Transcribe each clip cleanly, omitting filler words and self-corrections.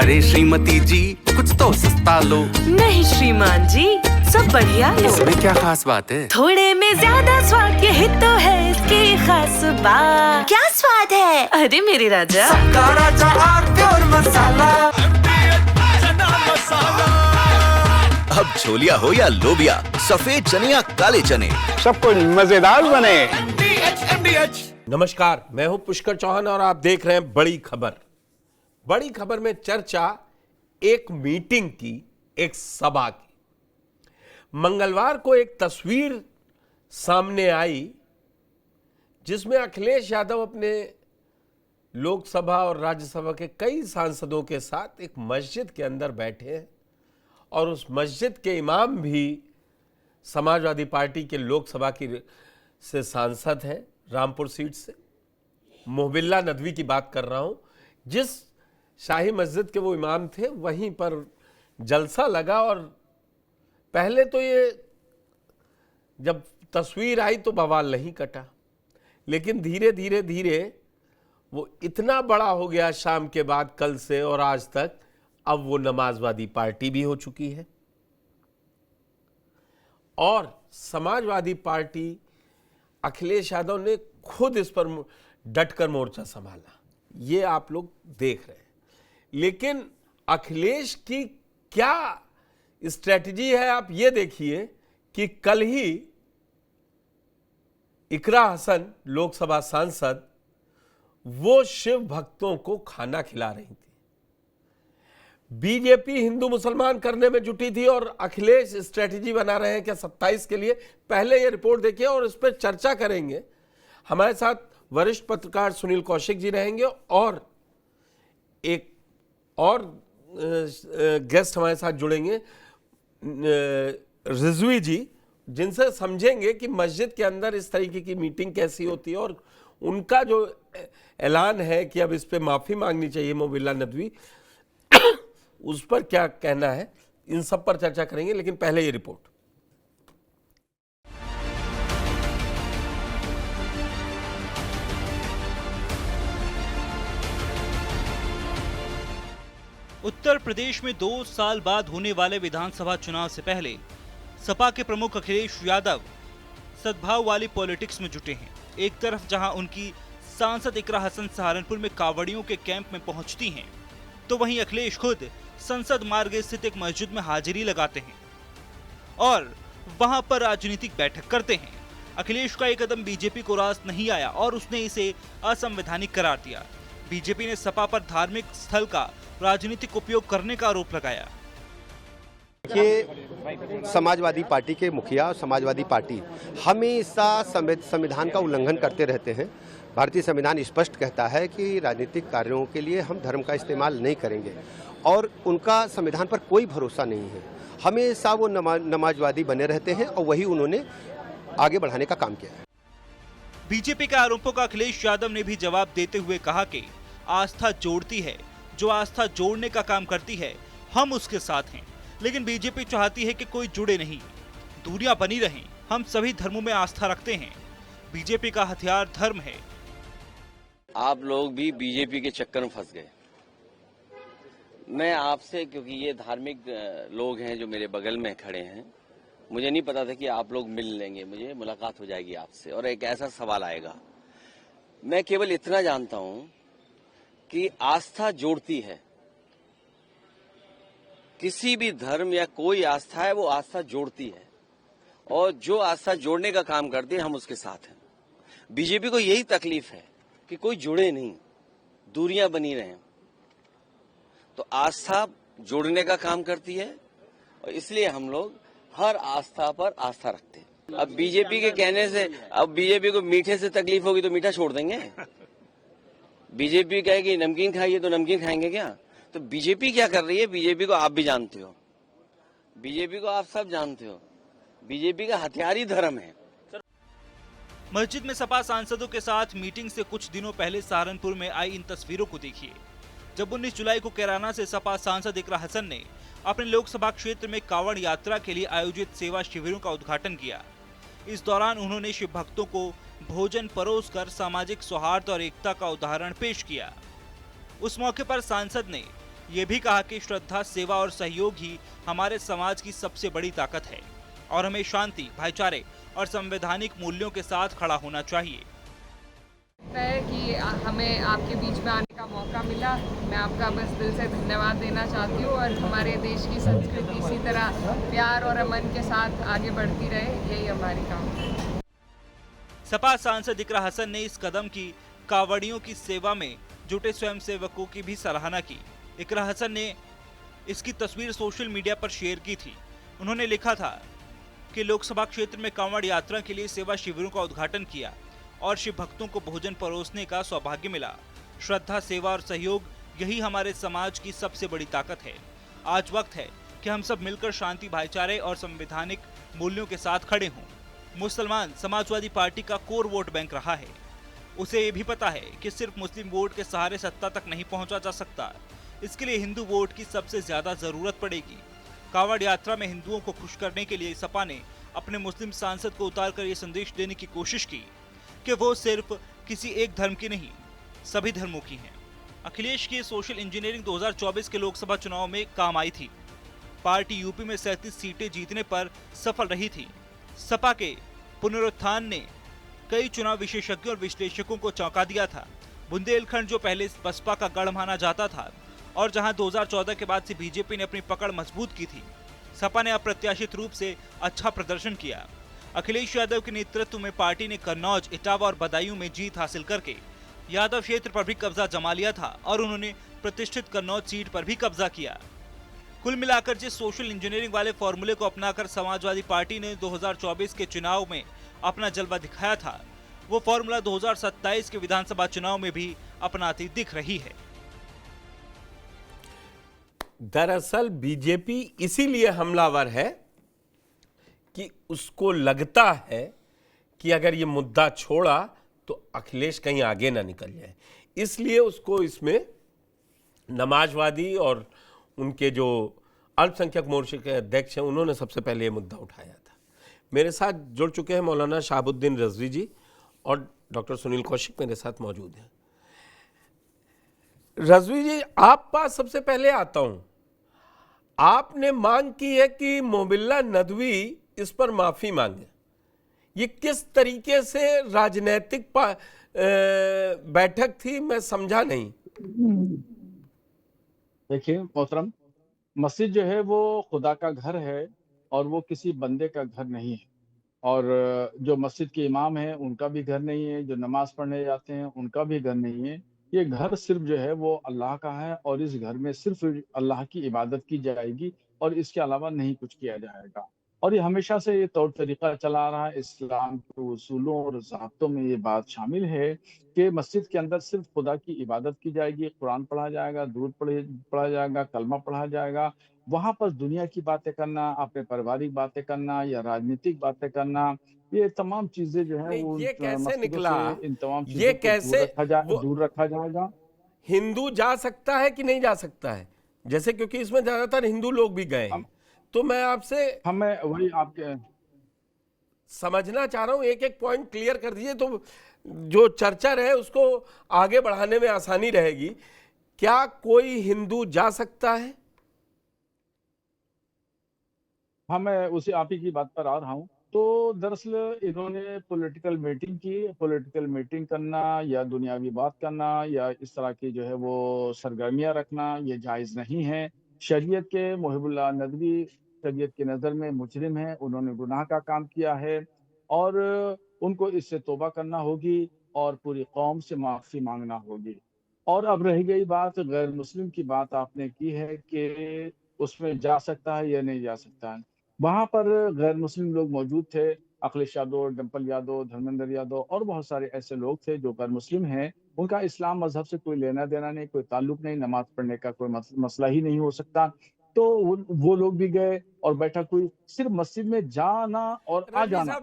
अरे श्रीमती जी कुछ तो सस्ता लो। नहीं श्रीमान जी, सब बढ़िया लो। इसमें क्या खास बात है? थोड़े में ज्यादा स्वाद, यही तो है इसकी खास बात। क्या स्वाद है? अरे मेरे राजा, सबका राजा आरती और मसाला। अब छोलिया हो या लोबिया, सफेद चने या काले चने, सब कुछ मजेदार बने। नमस्कार, मैं हूं पुष्कर चौहान और आप देख रहे हैं बड़ी खबर। बड़ी खबर में चर्चा एक मीटिंग की, एक सभा की। मंगलवार को एक तस्वीर सामने आई जिसमें अखिलेश यादव अपने लोकसभा और राज्यसभा के कई सांसदों के साथ एक मस्जिद के अंदर बैठे हैं और उस मस्जिद के इमाम भी समाजवादी पार्टी के लोकसभा की से सांसद हैं, रामपुर सीट से। मोहबिल्ला नदवी की बात कर रहा हूं। जिस शाही मस्जिद के वो इमाम थे वहीं पर जलसा लगा और पहले तो ये जब तस्वीर आई तो बवाल नहीं कटा, लेकिन धीरे धीरे धीरे वो इतना बड़ा हो गया शाम के बाद, कल से और आज तक, अब वो नमाजवादी पार्टी भी हो चुकी है और समाजवादी पार्टी अखिलेश यादव ने खुद इस पर डटकर मोर्चा संभाला। ये आप लोग देख रहे हैं। लेकिन अखिलेश की क्या स्ट्रेटजी है आप ये देखिए कि कल ही इकरा हसन लोकसभा सांसद वो शिव भक्तों को खाना खिला रही थी। बीजेपी हिंदू मुसलमान करने में जुटी थी और अखिलेश स्ट्रेटजी बना रहे हैं क्या 27 के लिए। पहले ये रिपोर्ट देखिए और इस पर चर्चा करेंगे। हमारे साथ वरिष्ठ पत्रकार सुनील कौशिक जी रहेंगे और एक और गेस्ट हमारे साथ जुड़ेंगे, रिजवी जी, जिनसे समझेंगे कि मस्जिद के अंदर इस तरीके की मीटिंग कैसी होती है और उनका जो ऐलान है कि अब इस पे माफी मांगनी चाहिए मोहबिल्ला नदवी, उस पर क्या कहना है, इन सब पर चर्चा करेंगे। लेकिन पहले ये रिपोर्ट। उत्तर प्रदेश में 2 साल बाद होने वाले विधानसभा चुनाव से पहले सपा के प्रमुख अखिलेश यादव सद्भाव वाली पॉलिटिक्स में जुटे हैं। एक तरफ जहां उनकी सांसद इकरा हसन सहारनपुर में कावड़ियों के कैंप में पहुंचती हैं, तो वहीं अखिलेश खुद संसद मार्ग स्थित एक मस्जिद में हाजिरी लगाते हैं और वहां पर राजनीतिक बैठक करते हैं। अखिलेश का एक कदम बीजेपी को रास नहीं आया और उसने इसे असंवैधानिक करार दिया। बीजेपी ने सपा पर धार्मिक स्थल का राजनीतिक उपयोग करने का आरोप लगाया। कि समाजवादी पार्टी के मुखिया और समाजवादी पार्टी हमेशा संविधान का उल्लंघन करते रहते हैं। भारतीय संविधान स्पष्ट कहता है कि राजनीतिक कार्यों के लिए हम धर्म का इस्तेमाल नहीं करेंगे और उनका संविधान पर कोई भरोसा नहीं है। हमेशा वो नमाजवादी बने रहते हैं और वही उन्होंने आगे बढ़ाने का काम किया है। बीजेपी के आरोपों का अखिलेश यादव ने भी जवाब देते हुए कहा कि आस्था जोड़ती है, जो आस्था जोड़ने का काम करती है हम उसके साथ हैं, लेकिन बीजेपी चाहती है कि कोई जुड़े नहीं, दूरियां बनी रहें। हम सभी धर्मों में आस्था रखते हैं, बीजेपी का हथियार धर्म है। आप लोग भी बीजेपी के चक्कर में फंस गए। मैं आपसे, क्योंकि ये धार्मिक लोग हैं जो मेरे बगल में खड़े हैं, मुझे नहीं पता था कि आप लोग मिल लेंगे, मुझे मुलाकात हो जाएगी आपसे और एक ऐसा सवाल आएगा। मैं केवल इतना जानता हूं कि आस्था जोड़ती है। किसी भी धर्म या कोई आस्था है, वो आस्था जोड़ती है और जो आस्था जोड़ने का काम करती है हम उसके साथ हैं। बीजेपी को यही तकलीफ है कि कोई जुड़े नहीं, दूरियां बनी रहें। तो आस्था जोड़ने का काम करती है और इसलिए हम लोग हर आस्था पर आस्था रखते हैं। अब बीजेपी के कहने से, अब बीजेपी को मीठे से तकलीफ होगी तो मीठा छोड़ देंगे। बीजेपी कहेगी नमकीन खाइए तो नमकीन खाएंगे क्या? तो बीजेपी क्या कर रही है, बीजेपी को आप भी जानते हो, बीजेपी को आप सब जानते हो। बीजेपी का हथियार ही धर्म है। मस्जिद में सपा सांसदों के साथ मीटिंग से कुछ दिनों पहले सहारनपुर में आई इन तस्वीरों को देखिए, जब 19 जुलाई को कैराना से सपा सांसद इकरा हसन ने अपने लोकसभा क्षेत्र में कांवड़ यात्रा के लिए आयोजित सेवा शिविरों का उद्घाटन किया। इस दौरान उन्होंने शिव भक्तों को भोजन परोसकर सामाजिक सौहार्द और एकता का उदाहरण पेश किया। उस मौके पर सांसद ने ये भी कहा कि श्रद्धा, सेवा और सहयोग ही हमारे समाज की सबसे बड़ी ताकत है और हमें शांति, भाईचारे और संवैधानिक मूल्यों के साथ खड़ा होना चाहिए। है कि हमें आपके बीच में आने का मौका मिला। मैं आपका बस दिल से धन्यवाद देना चाहती हूँ और हमारे देश की संस्कृति इसी तरह प्यार और अमन के साथ आगे बढ़ती रहे, यही हमारी कामना है। सपा सांसद इकरा हसन ने इस कदम की कांवड़ियों की सेवा में जुटे स्वयंसेवकों की भी सराहना की। इकरा हसन ने इसकी तस्वीर सोशल मीडिया पर शेयर की थी। उन्होंने लिखा था कि लोकसभा क्षेत्र में कांवड़ यात्रा के लिए सेवा शिविरों का उद्घाटन किया और शिव भक्तों को भोजन परोसने का सौभाग्य मिला। श्रद्धा, सेवा और सहयोग यही हमारे समाज की सबसे बड़ी ताकत है। आज वक्त है कि हम सब मिलकर शांति, भाईचारे और संवैधानिक मूल्यों के साथ खड़े हों। मुसलमान समाजवादी पार्टी का कोर वोट बैंक रहा है। उसे ये भी पता है कि सिर्फ मुस्लिम वोट के सहारे सत्ता तक नहीं पहुंचा जा सकता। इसके लिए हिंदू वोट की सबसे ज्यादा जरूरत पड़ेगी। कांवड़ यात्रा में हिंदुओं को खुश करने के लिए सपा ने अपने मुस्लिम सांसद को उतारकर ये संदेश देने की कोशिश की कि वो सिर्फ किसी एक धर्म की नहीं, सभी धर्मों की हैं। अखिलेश की सोशल इंजीनियरिंग 2024 के लोकसभा चुनाव में काम आई थी। पार्टी यूपी में 37 सीटें जीतने पर सफल रही थी। सपा के पुनरुत्थान ने कई चुनाव विशेषज्ञों और विश्लेषकों को चौंका दिया था। बुंदेलखंड जो पहले बसपा का गढ़ माना जाता था और जहां 2014 के बाद से बीजेपी ने अपनी पकड़ मजबूत की थी, सपा ने अप्रत्याशित रूप से अच्छा प्रदर्शन किया। अखिलेश यादव के नेतृत्व में पार्टी ने कन्नौज, इटावा और बदायूं में जीत हासिल करके यादव क्षेत्र पर भी कब्जा जमा लिया था और उन्होंने प्रतिष्ठित कन्नौज सीट पर भी कब्जा किया। कुल मिलाकर जिस सोशल इंजीनियरिंग वाले फॉर्मूले को अपनाकर समाजवादी पार्टी ने 2024 के चुनाव में अपना जलवा दिखाया था, वो फॉर्मूला 2027 के विधानसभा चुनाव में भी अपनाती दिख रही है। दरअसल बीजेपी इसीलिए हमलावर है कि उसको लगता है कि अगर ये मुद्दा छोड़ा तो अखिलेश कहीं आगे ना निकल जाए। इसलिए उसको इसमें नमाजवादी और उनके जो अल्पसंख्यक मोर्चे के अध्यक्ष हैं, उन्होंने सबसे पहले ये मुद्दा उठाया था। मेरे साथ जुड़ चुके हैं मौलाना शहाबुद्दीन रजवी जी और डॉक्टर सुनील कौशिक मेरे साथ मौजूद हैं। रजवी जी, आप पास सबसे पहले आता हूं। आपने मांग की है कि मोबिल्ला नदवी इस पर माफी मांगे। ये किस तरीके से राजनीतिक बैठक थी, मैं समझा नहीं। देखिए मोहतरम, मस्जिद जो है वो खुदा का घर है और वो किसी बंदे का घर नहीं है। और जो मस्जिद के इमाम हैं उनका भी घर नहीं है, जो नमाज पढ़ने जाते हैं उनका भी घर नहीं है। ये घर सिर्फ जो है वो अल्लाह का है और इस घर में सिर्फ अल्लाह की इबादत की जाएगी और इसके अलावा नहीं कुछ किया जाएगा। और ये हमेशा से ये तौर तरीका चला रहा है। इस्लाम के उसूलों और ज़ाब्तों में ये बात शामिल है कि मस्जिद के अंदर सिर्फ खुदा की इबादत की जाएगी, कुरान पढ़ा जाएगा, दुरूद पढ़ा जाएगा, कलमा पढ़ा जाएगा। वहाँ पर दुनिया की बातें करना, अपने पारिवारिक बातें करना या राजनीतिक बातें करना, ये तमाम चीजें जो है वो ये कैसे निकला? इन तमाम ये कैसे दूर रखा जाएगा? हिंदू जा सकता है कि नहीं जा सकता है? जैसे क्योंकि इसमें ज्यादातर हिंदू लोग भी गए हैं, तो मैं आपसे हमें वही आपके समझना चाह रहा हूं, एक एक पॉइंट क्लियर कर दीजिए तो जो चर्चा रहे उसको आगे बढ़ाने में आसानी रहेगी। क्या कोई हिंदू जा सकता है? हाँ, मैं उसी आप ही की बात पर आ रहा हूँ। तो दरअसल इन्होंने पॉलिटिकल मीटिंग की। पॉलिटिकल मीटिंग करना या दुनियावी बात करना या इस तरह की जो है वो सरगर्मियां रखना ये जायज़ नहीं है। शरीयत के मोहिबुल्लाह नदवी शरीयत की नज़र में मुजरिम हैं, उन्होंने गुनाह का काम किया है और उनको इससे तौबा करना होगी और पूरी कौम से माफ़ी मांगना होगी। और अब रह गई बात गैर मुस्लिम की, बात आपने की है कि उसमें जा सकता है या नहीं जा सकता है। वहाँ पर गैर मुस्लिम लोग मौजूद थे, अखिलेश यादव, डिम्पल यादव, धर्मेंद्र यादव और बहुत सारे ऐसे लोग थे जो गैर मुस्लिम हैं। उनका इस्लाम मजहब से कोई लेना देना नहीं, कोई ताल्लुक नहीं, नमाज पढ़ने का कोई मसला ही नहीं हो सकता। तो वो लोग भी गए और बैठक हुई। सिर्फ मस्जिद में जाना और आ जाना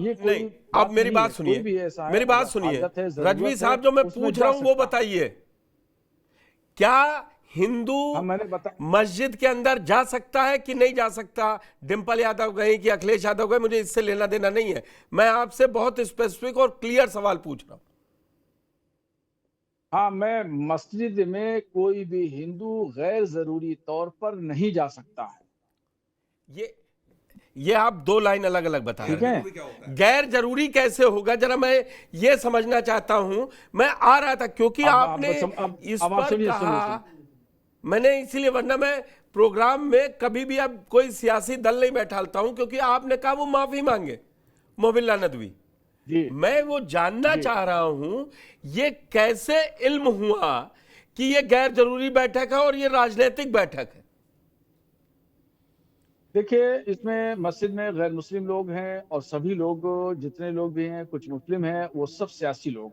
ये नहीं। अब मेरी बात सुनिए, मेरी बात सुनिए रजवी साहब, जो मैं पूछ रहा हूँ वो बताइए, क्या हिंदू मस्जिद के अंदर जा सकता है कि नहीं जा सकता? डिम्पल यादव गए कि अखिलेश यादव गए, मुझे इससे लेना देना नहीं है। मैं आपसे बहुत स्पेसिफिक और क्लियर सवाल पूछ रहा हूं। हाँ, मैं मस्जिद में कोई भी हिंदू गैर जरूरी तौर पर नहीं जा सकता है। ये आप दो लाइन अलग अलग बता ठीक रहे है। हैं। गैर जरूरी कैसे होगा, जरा मैं ये समझना चाहता हूं। मैं आ रहा था क्योंकि आपने इस पर कहा, मैंने इसीलिए, वरना मैं प्रोग्राम में कभी भी अब कोई सियासी दल नहीं बैठालता हूं, क्योंकि आपने कहा वो माफी मांगे मोबिल्ला नदवी। मैं वो जानना चाह रहा हूं ये कैसे इल्म हुआ कि ये गैर जरूरी बैठक है और ये राजनीतिक बैठक है। देखिए, इसमें मस्जिद में गैर मुस्लिम लोग हैं और सभी लोग, जितने लोग भी हैं, कुछ मुस्लिम हैं, वो सब सियासी लोग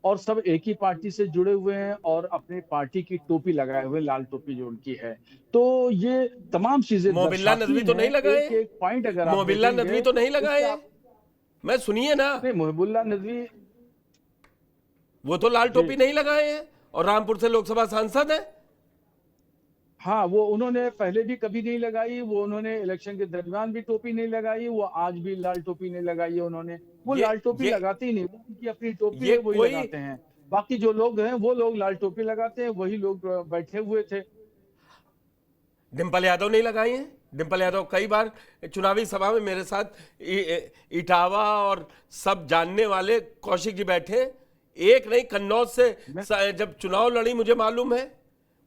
और सब एक ही पार्टी से जुड़े हुए हैं और अपनी पार्टी की टोपी लगाए हुए, लाल टोपी जो उनकी है। तो ये तमाम चीजें मोबिल्ला नदवी तो नहीं लगाए, एक पॉइंट अगर आप मोबिल्ला नदवी तो नहीं लगाए, मैं सुनिए ना, मोहिबुल्ला नदवी वो तो लाल टोपी नहीं लगाए हैं और रामपुर से लोकसभा सांसद है। हाँ, वो उन्होंने पहले भी कभी नहीं लगाई, वो उन्होंने इलेक्शन के दरमियान भी टोपी नहीं लगाई, वो आज भी लाल टोपी नहीं लगाई है उन्होंने। वो लाल टोपी लगाते ही नहीं, उनकी अपनी टोपी है, वही लगाते हैं। बाकी जो लोग हैं वो लोग लाल टोपी लगाते हैं, वही लोग बैठे हुए थे। डिम्पल यादव नहीं लगाई हैं। डिम्पल यादव कई बार चुनावी सभा में मेरे साथ इटावा और सब जानने वाले कौशिक जी बैठे, एक नहीं कन्नौज से जब चुनाव लड़ी, मुझे मालूम है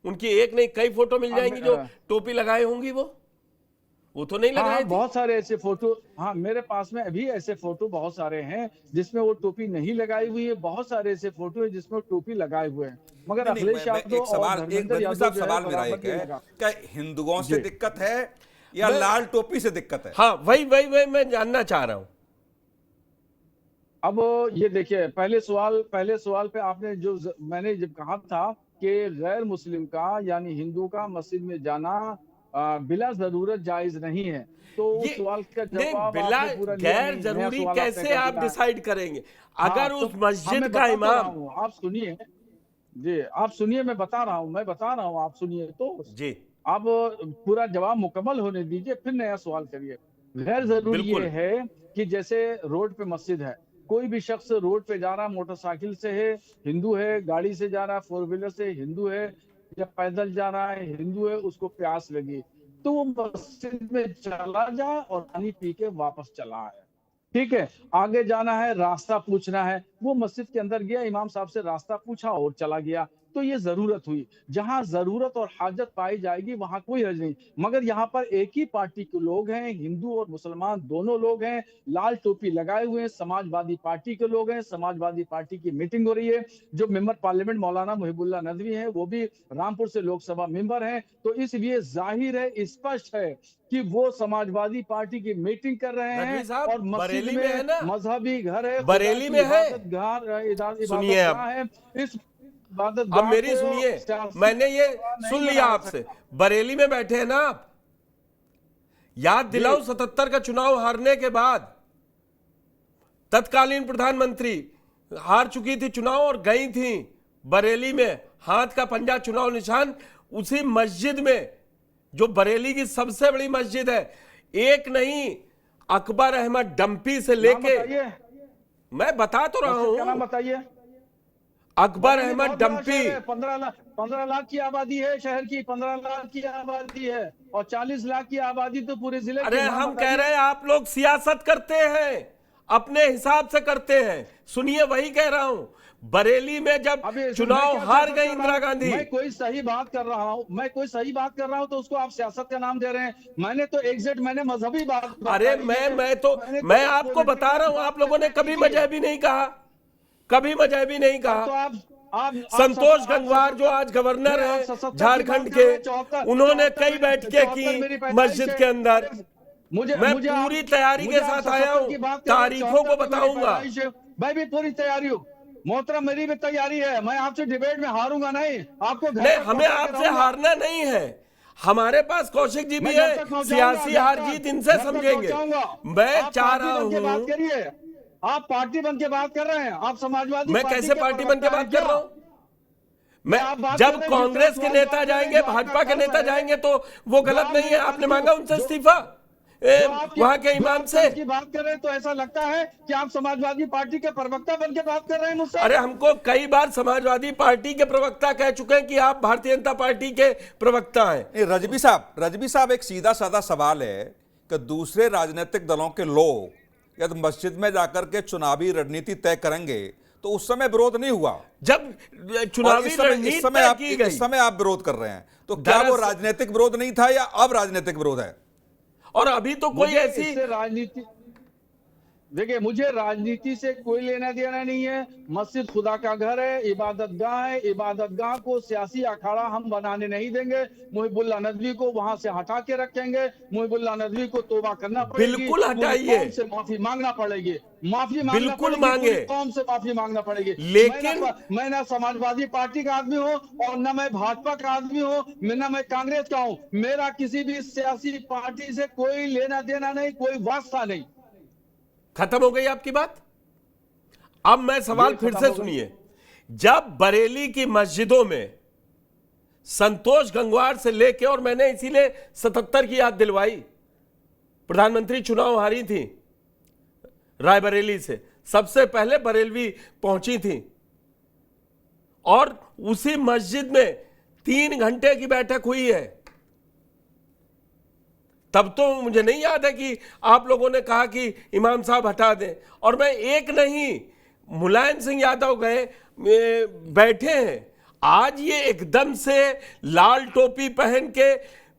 उनकी एक नहीं कई फोटो मिल जाएंगी जो टोपी लगाए होंगी। वो तो नहीं लगाए। बहुत सारे ऐसे फोटो, हाँ मेरे पास में अभी ऐसे फोटो बहुत सारे हैं जिसमें वो टोपी नहीं लगाई हुई है, बहुत सारे ऐसे फोटो है जिसमें टोपी लगाए हुए हैं। मगर अखिलेश यादव सवाल मेरा एक है, क्या हिंदुओं से दिक्कत है या लाल टोपी से दिक्कत है? हाँ, वही मैं जानना चाह रहा हूं। अब ये देखिए, पहले सवाल पे आपने जो मैंने जब कहा था कि गैर मुस्लिम का यानी हिंदू का मस्जिद में जाना बिला जरूरत जायज नहीं है, तो उस सवाल का जवाब बिला गैर जरूरी कैसे आप डिसाइड करेंगे? अगर उस मस्जिद का इमाम, आप सुनिए जी, आप सुनिए, मैं बता रहा हूँ, आप सुनिए तो जी, आप पूरा जवाब मुकम्मल होने दीजिए, फिर नया सवाल करिए। गैर जरूरी ये है कि जैसे रोड पे मस्जिद है, कोई भी शख्स रोड पे जा रहा, मोटरसाइकिल से है हिंदू है, गाड़ी से जा रहा, 4 व्हीलर से हिंदू है, या पैदल जा रहा है हिंदू है, उसको प्यास लगी तो वो मस्जिद में चला जाए और पानी पी के वापस चला आए। ठीक है, आगे जाना है, रास्ता पूछना है, वो मस्जिद के अंदर गया, इमाम साहब से रास्ता पूछा और चला गया। तो ये जरूरत हुई, जहां जरूरत और हाजत पाई जाएगी वहां कोई हर्ज नहीं। मगर यहाँ पर एक ही पार्टी के लोग हैं, हिंदू और मुसलमान दोनों लोग हैं, लाल टोपी लगाए हुए हैं, समाजवादी पार्टी के लोग हैं, समाजवादी पार्टी की मीटिंग हो रही है। जो मेंबर पार्लियामेंट मौलाना मोहिबुल्ला नदवी हैं वो भी रामपुर से लोकसभा मेंबर हैं, तो इसलिए जाहिर है, स्पष्ट है कि वो समाजवादी पार्टी की मीटिंग कर रहे हैं और मस्जिद में मजहबी घर है, बरेली में है, सुनिए है, इस अब मेरी सुनिए, मैंने ये सुन लिया आपसे, बरेली में बैठे हैं ना आप, याद दिलाओ 77 का चुनाव हारने के बाद तत्कालीन प्रधानमंत्री हार चुकी थी चुनाव और गई थी बरेली में, हाथ का पंजा चुनाव निशान उसी मस्जिद में जो बरेली की सबसे बड़ी मस्जिद है। एक नहीं, अकबर अहमद डंपी से लेके, मैं बता तो रहा हूं, बताइए। अकबर अहमद डंपी 15 लाख की आबादी है शहर की, 15 लाख की आबादी है और 40 लाख की आबादी तो पूरे जिले की। अरे हम कह रहे हैं आप लोग सियासत करते हैं, अपने हिसाब से करते हैं। सुनिए, वही कह रहा हूं, बरेली में जब चुनाव हार गई इंदिरा गांधी, मैं कोई सही बात कर रहा हूं, तो उसको आप सियासत का नाम दे रहे हैं। मैंने तो एग्जैक्ट मैंने मजहबी बात, अरे मैं आपको बता रहा हूं, आप लोगों ने कभी मजहबी नहीं कहा, कभी मजहबी नहीं कहा। तो आप संतोष गंगवार जो आज गवर्नर है झारखंड के, उन्होंने कई बैठकें की मस्जिद के अंदर। मैं पूरी तैयारी के साथ आया हूँ, तारीखों को बताऊंगा। मैं भी पूरी तैयारी हूँ मोहतरम, मेरी भी तैयारी है, मैं आपसे डिबेट में हारूंगा नहीं। आपको नहीं, हमें आपसे हारना नहीं है, हमारे पास कौशिक जी भी है, सियासी हार जीत इनसे समझेंगे। मैं चाह रहा हूँ, आप पार्टी बन के बात कर रहे हैं, आप समाजवादी, मैं कैसे पार्टी बन के बात कर रहा हूं? मैं जब कांग्रेस के नेता जाएंगे, भाजपा के नेता जाएंगे तो वो गलत नहीं है। आपने मांगा उनसे इस्तीफा, वहां के इमाम से की बात कर रहे हैं तो ऐसा लगता है कि आप समाजवादी पार्टी के प्रवक्ता बन के बात कर रहे हैं मुझसे। अरे हमको कई बार समाजवादी पार्टी के प्रवक्ता कह चुके हैं कि आप भारतीय जनता पार्टी के प्रवक्ता हैं। रजवी साहब एक सीधा साधा सवाल है कि दूसरे राजनीतिक दलों के लोग यदि मस्जिद में जाकर के चुनावी रणनीति तय करेंगे तो उस समय विरोध नहीं हुआ, जब चुनावी रणनीति इस समय आप विरोध कर रहे हैं, तो क्या वो राजनीतिक विरोध नहीं था या अब राजनीतिक विरोध है? और अभी तो कोई ऐसी राजनीति, देखिए मुझे राजनीति से कोई लेना देना नहीं है। मस्जिद खुदा का घर है, इबादतगाह है, इबादतगाह को सियासी अखाड़ा हम बनाने नहीं देंगे। मुहिबुल्लाह नदवी को वहां से हटा के रखेंगे। मुहिबुल्लाह नदवी को तौबा करना पड़ेगी, बिल्कुल हटाइए, कौम से माफी मांगना पड़ेगी, माफी बिल्कुल मांगे, कौम से माफी मांगना पड़ेगी। लेकिन मैं ना समाजवादी पार्टी का आदमी हूँ और न मैं भाजपा का आदमी हूँ, न मैं कांग्रेस का हूँ। मेरा किसी भी सियासी पार्टी से कोई लेना देना नहीं, कोई वास्ता नहीं। खत्म हो गई आपकी बात। अब मैं सवाल फिर से सुनिए, जब बरेली की मस्जिदों में संतोष गंगवार से लेके, और मैंने इसीलिए 77 की याद दिलवाई, प्रधानमंत्री चुनाव हारी थी रायबरेली से, सबसे पहले बरेलवी पहुंची थी और उसी मस्जिद में 3 घंटे की बैठक हुई है। तब तो मुझे नहीं याद है कि आप लोगों ने कहा कि इमाम साहब हटा दें। और मैं एक नहीं, मुलायम सिंह यादव गए बैठे हैं। आज ये एकदम से लाल टोपी पहन के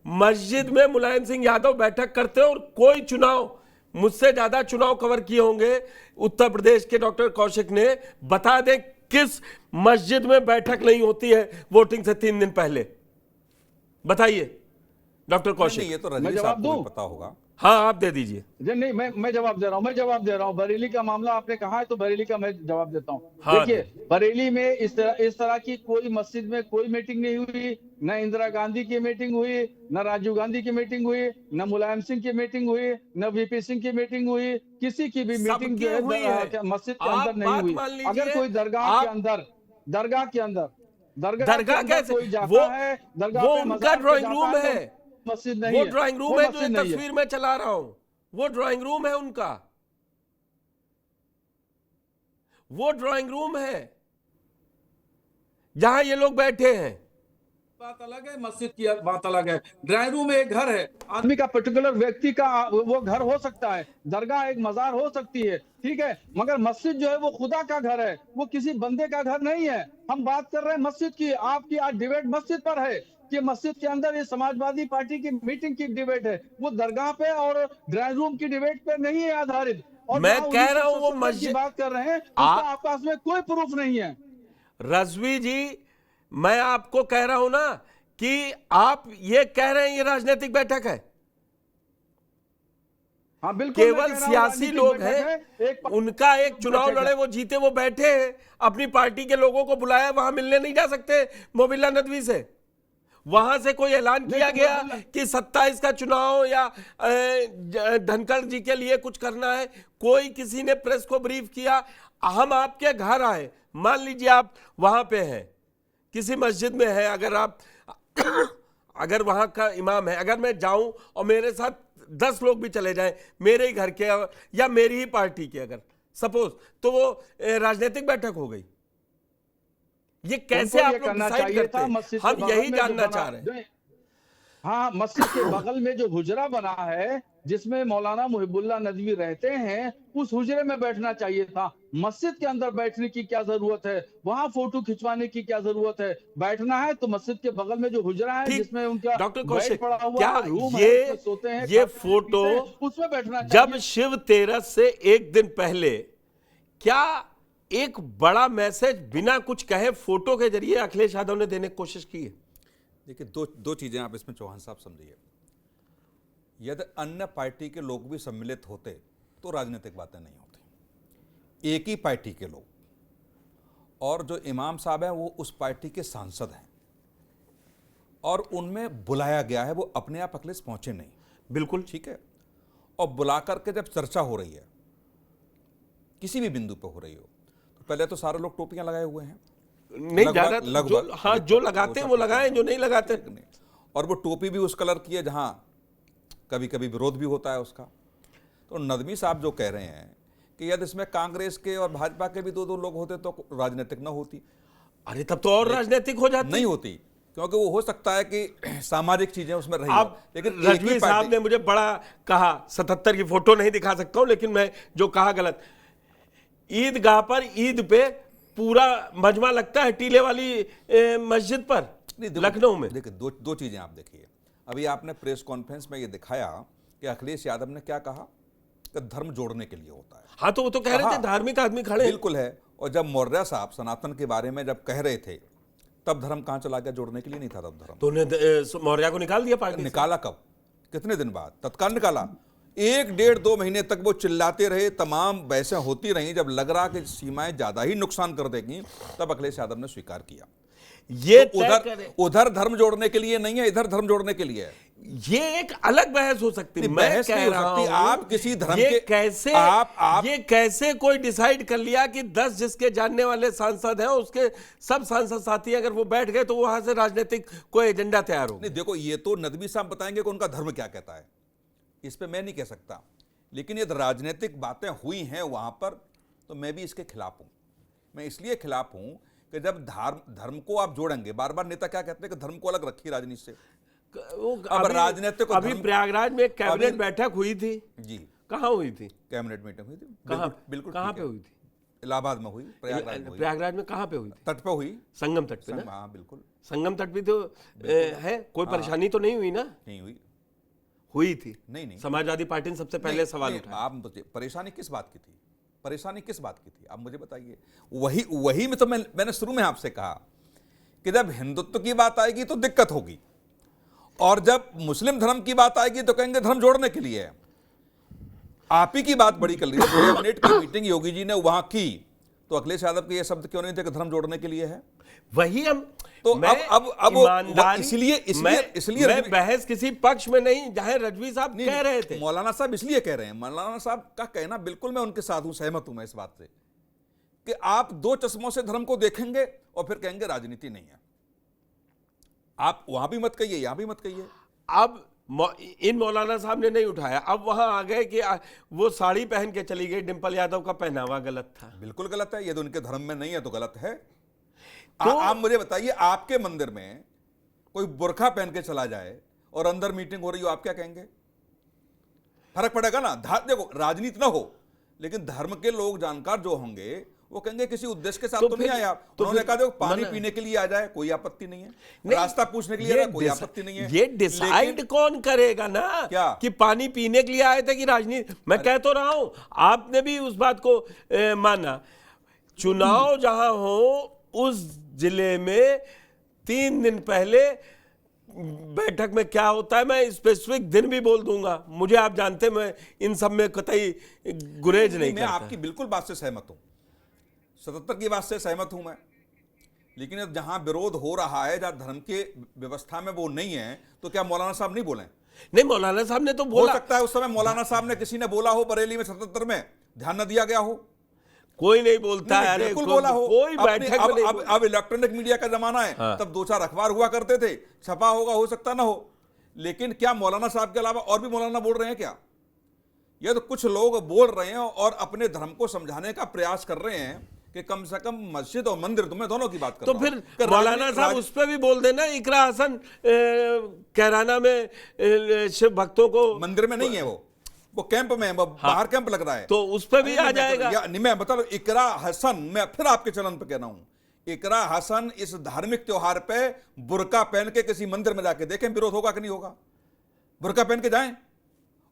मस्जिद में मुलायम सिंह यादव बैठक करते हैं, और कोई चुनाव, मुझसे ज्यादा चुनाव कवर किए होंगे उत्तर प्रदेश के डॉक्टर कौशिक ने, बता दें किस मस्जिद में बैठक नहीं होती है वोटिंग से 3 दिन पहले, बताइए डॉक्टर कौशिक। ये तो रजवी साहब को पता होगा। हाँ आप दे दीजिए। नहीं, मैं जवाब दे रहा हूँ। बरेली का मामला आपने कहा है तो बरेली का मैं जवाब देता हूँ। हाँ, देखिए बरेली में इस तरह की कोई मस्जिद में कोई मीटिंग नहीं हुई, न इंदिरा गांधी की मीटिंग हुई, न राजीव गांधी की मीटिंग हुई, न मुलायम सिंह की मीटिंग हुई, न वीपी सिंह की मीटिंग हुई। किसी की भी मीटिंग जो है मस्जिद के अंदर नहीं हुई। अगर कोई दरगाह के अंदर दरगाह कैसे कोई जाता है, वो उनका ड्राइंग रूम है, मस्जिद नहीं वो है। ड्राइंग रूम है जो तस्वीर में चला रहा हूं, वो ड्राइंग रूम है उनका, वो ड्राइंग रूम है जहां ये लोग बैठे हैं। बात अलग है, मस्जिद की बात अलग है। ड्राइंग रूम एक घर है, आदमी का पर्टिकुलर व्यक्ति का वो घर हो सकता है, दरगाह एक मजार हो सकती है, ठीक है, मगर मस्जिद जो है वो खुदा का घर है, वो किसी बंदे का घर नहीं है। हम बात कर रहे हैं मस्जिद की। आपकी आज डिबेट मस्जिद पर है कि मस्जिद के अंदर ये समाजवादी पार्टी की मीटिंग की डिबेट है, वो दरगाह पे और ड्राइंग रूम की डिबेट पे नहीं है आधारित। और मैं कह रहा हूं वो मस्जिद की बात कर रहे हैं, उसका आपके पास में कोई प्रूफ नहीं है। रजवी जी, मैं आपको कह रहा हूं ना कि आप ये कह रहे हैं ये राजनीतिक बैठक है। हाँ, बिल्कुल केवल सियासी लोग हैं, उनका एक चुनाव लड़े, वो जीते, वो बैठे हैं, अपनी पार्टी के लोगों को बुलाया, वहां मिलने नहीं जा सकते मोबिल्ला नदवी से। वहां से कोई ऐलान किया गया कि 27 का चुनाव या धनखड़ जी के लिए कुछ करना है, कोई किसी ने प्रेस को ब्रीफ किया? हम आपके घर आए, मान लीजिए आप वहां पे हैं, किसी मस्जिद में है, अगर आप अगर वहां का इमाम है, अगर मैं जाऊं और मेरे साथ 10 लोग भी चले जाएं, मेरे ही घर के या मेरी ही पार्टी के, अगर सपोज, तो वो राजनीतिक बैठक हो गई। ये कैसे आप लोग डिसाइड करते हैं? हम यही जानना चाह रहे हैं। हाँ, मस्जिद के बगल में जो हुजरा बना है जिसमें मौलाना मुहिबुल्लाह नदवी रहते हैं, उस हुजरे में बैठना चाहिए था। मस्जिद के अंदर बैठने की क्या जरूरत है? वहां फोटो खिंचवाने की क्या जरूरत है? बैठना है तो मस्जिद के बगल में जो हुजरा है जिसमें उनका डॉक्टर कौशिक, पड़ा हुआ क्या रूम ये सोते हैं, ये फोटो उसमें बैठना जब शिव तेरस से एक दिन पहले क्या एक बड़ा मैसेज बिना कुछ कहे फोटो के जरिए अखिलेश यादव ने देने की कोशिश की है? देखिए, दो चीजें आप इसमें चौहान साहब समझिए। यदि अन्य पार्टी के लोग भी सम्मिलित होते तो राजनीतिक बातें नहीं होती। एक ही पार्टी के लोग, और जो इमाम साहब हैं वो उस पार्टी के सांसद हैं, और उनमें बुलाया गया है, वो अपने आप अखिलेश पहुंचे नहीं। बिल्कुल ठीक है। और बुला करके जब चर्चा हो रही है, किसी भी बिंदु पर हो रही हो, तो पहले तो सारे लोग टोपियां लगाए हुए हैं, नहीं लगभग, हाँ, जो लगाते हैं वो लगाएं, जो नहीं लगाते। और वो टोपी भी उस कलर की है जहां कभी कभी विरोध भी होता है उसका। तो नदवी साहब जो कह रहे हैं कि यदि इसमें कांग्रेस के और भाजपा के भी दो दो लोग होते तो राजनीतिक न होती। अरे तब तो और राजनीतिक हो जाती। नहीं होती, क्योंकि वो हो सकता है कि सामाजिक चीजें उसमें रही। अब लेकिन रजवी साहब ने मुझे बड़ा कहा, 77 की फोटो नहीं दिखा सकता हूं, लेकिन मैं जो कहा गलत। ईदगाह पर ईद पे पूरा मजमा लगता है टीले वाली मस्जिद पर लखनऊ में। देखिए दो चीजें आप देखिए। अभी आपने प्रेस कॉन्फ्रेंस में ये दिखाया कि अखिलेश यादव ने क्या कहा कि धर्म जोड़ने के लिए होता है। हाँ, तो वो तो कह रहे थे धार्मिक आदमी खड़े। बिल्कुल है। और जब मौर्य साहब सनातन के बारे में जब कह रहे थे तब धर्म कहां चला गया? जोड़ने के लिए नहीं था तब धर्म। तो उन्हें मौर्य को निकाल दिया पार्टी से। निकाला कब? कितने दिन बाद? तत्काल निकाला। 1-1.5-2 महीने तक वो चिल्लाते रहे, तमाम बहसें होती रहीं। जब लग रहा कि सीमाएं ज्यादा ही नुकसान कर देंगी तब अखिलेश यादव ने स्वीकार किया। ये तो उधर धर्म जोड़ने के लिए नहीं है, इधर धर्म जोड़ने के लिए है। ये एक अलग बहस हो सकती है। मैं कह रहा हूं आप किसी धर्म ये के कैसे ये कैसे कोई डिसाइड कर लिया कि 10 जिसके जानने वाले सांसद हैं उसके सब सांसद साथी अगर वो बैठ गए तो वहां से राजनीतिक कोई एजेंडा तैयार हो। नहीं, देखो ये तो नदवी साहब बताएंगे कि उनका धर्म क्या कहता है, इस पे मैं नहीं कह सकता। लेकिन यदि राजनीतिक बातें हुई हैं वहां पर तो मैं भी इसके खिलाफ हूं। मैं इसलिए खिलाफ हूं कि जब धर्म को आप जोड़ेंगे, बार बार नेता क्या कहते हैं कि धर्म को अलग रखिए राजनीति से। अब राजनीतिक अभी प्रयागराज में कैबिनेट बैठक हुई थी जी, कहाँ हुई थी? कैबिनेट मीटिंग हुई थी। बिल्कुल कहाँ पे हुई थी? इलाहाबाद में हुई। प्रयागराज में कहाँ पे हुई थी? तट पे हुई, संगम तट पे ना। हाँ बिल्कुल, संगम तट पे तो है। कोई परेशानी तो नहीं हुई ना? नहीं हुई। हुई थी। नहीं, समाजवादी पार्टी ने सबसे पहले सवाल उठाया। आप परेशानी किस बात की थी? परेशानी किस बात की थी आप मुझे बताइए। वही में तो मैंने शुरू में आपसे कहा कि जब हिंदुत्व की बात आएगी तो दिक्कत होगी, और जब मुस्लिम धर्म की बात आएगी तो कहेंगे धर्म जोड़ने के लिए है। आप ही की बात बड़ी कर ली। कैबिनेट की मीटिंग योगी जी ने वहां की तो अखिलेश यादव के ये शब्द क्यों नहीं थे कि धर्म जोड़ने के लिए है? वही हम तो अब इसलिए मैं बहस किसी पक्ष में नहीं, जहां रजवी साहब कह रहे थे। मौलाना साहब इसलिए कह रहे हैं, मौलाना साहब का कहना बिल्कुल मैं उनके साथ हूं, सहमत हूं मैं इस बात से कि आप दो चश्मों से धर्म को देखेंगे और फिर कहेंगे राजनीति नहीं है। आप वहां भी मत कहिए, यहां भी मत कहिए। अब इन मौलाना साहब ने नहीं उठाया, अब वहां आ गए कि वो साड़ी पहन के चली गई, डिंपल यादव का पहनावा गलत था। बिल्कुल गलत है, ये तो उनके धर्म में नहीं है तो गलत है। तो आप मुझे बताइए, आपके मंदिर में कोई बुर्खा पहन के चला जाए और अंदर मीटिंग हो रही हो, आप क्या कहेंगे? फर्क पड़ेगा ना। देखो राजनीति ना हो, लेकिन धर्म के लोग जानकार जो होंगे वो कहेंगे किसी उद्देश्य के साथ तो नहीं आया। उन्होंने कहा देखो पानी पीने के लिए आ जाए कोई आपत्ति नहीं है, रास्ता पूछने के लिए कोई आपत्ति नहीं है। ये डिसाइड कौन करेगा ना क्या कि पानी पीने के लिए आए थे कि राजनीति? मैं कह तो रहा हूं, आपने भी उस बात को माना। चुनाव जहां हो उस जिले में 3 दिन पहले बैठक में क्या होता है, मैं स्पेसिफिक दिन भी बोल दूंगा। मुझे आप जानते, मैं इन सब में कतई गुरेज नहीं करता। मैं आपकी बिल्कुल बात से सहमत हूं, 77 की बात से सहमत हूं मैं। लेकिन अब जहां विरोध हो रहा है, जहां धर्म के व्यवस्था में वो नहीं है, तो क्या मौलाना साहब नहीं बोले? नहीं, मौलाना साहब ने तो बोला। हो सकता है उस समय मौलाना साहब ने किसी ने बोला हो बरेली में 77 में, ध्यान न दिया गया हो। कोई नहीं बोलता है। बिल्कुल बोला हो। कोई बैठक में अब इलेक्ट्रॉनिक मीडिया का जमाना है। हाँ। तब 4 अखबार हुआ करते थे, छपा होगा, हो सकता ना हो। लेकिन क्या मौलाना साहब के अलावा और भी मौलाना बोल रहे हैं क्या? ये तो कुछ लोग बोल रहे हैं और अपने धर्म को समझाने का प्रयास कर रहे हैं कि कम से कम मस्जिद और मंदिर, तुम्हें दोनों की बात कर तो फिर मौलाना साहब उस पर भी बोल देना। इकरा हसन कैराना में शिव भक्तों को, मंदिर में नहीं है, वो कैंप में है, वो बाहर कैंप लग रहा है, तो उस पर भी आ जाएगा। नहीं, मैं बता रहा हूं, इकरा हसन, मैं फिर आपके चलन पे कह रहा हूं, इकरा हसन इस धार्मिक त्योहार पे बुर्का पहन के किसी मंदिर में जाके देखें, विरोध होगा कि नहीं होगा? बुर्का पहन के जाएं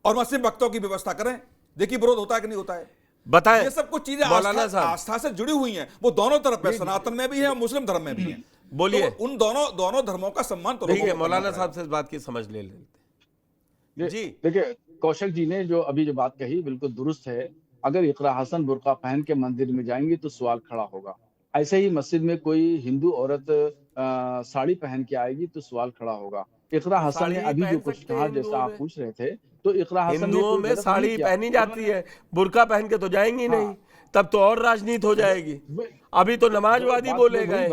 और मुस्लिम भक्तों की व्यवस्था करें, देखिए विरोध होता है कि नहीं होता है। बताएं। ये सब कुछ चीजें आस्था से जुड़ी हुई हैं, वो दोनों तरफ है, सनातन में भी है और मुस्लिम धर्म में भी है। बोलिए। तो उन दोनों धर्मों का सम्मान तो ठीक है। मौलाना साहब से इस बात की समझ ले लेते जी। देखिए, कौशल जी ने जो अभी जो बात कही बिल्कुल दुरुस्त है। अगर इकरा हसन बुर्का पहन के मंदिर में जाएंगी तो सवाल खड़ा होगा। ऐसे ही मस्जिद में कोई हिंदू औरत साड़ी पहन के आएगी तो सवाल खड़ा होगा। इकरा हसन ने अभी जो कुछ कहा, जैसा आप पूछ रहे थे, तो इकरा हसन हिंदुओं में साड़ी पहनी जाती है, बुर्का पहन के तो जाएंगी नहीं। तब तो और राजनीति हो जाएगी। अभी तो नमाजवादी बोले गए।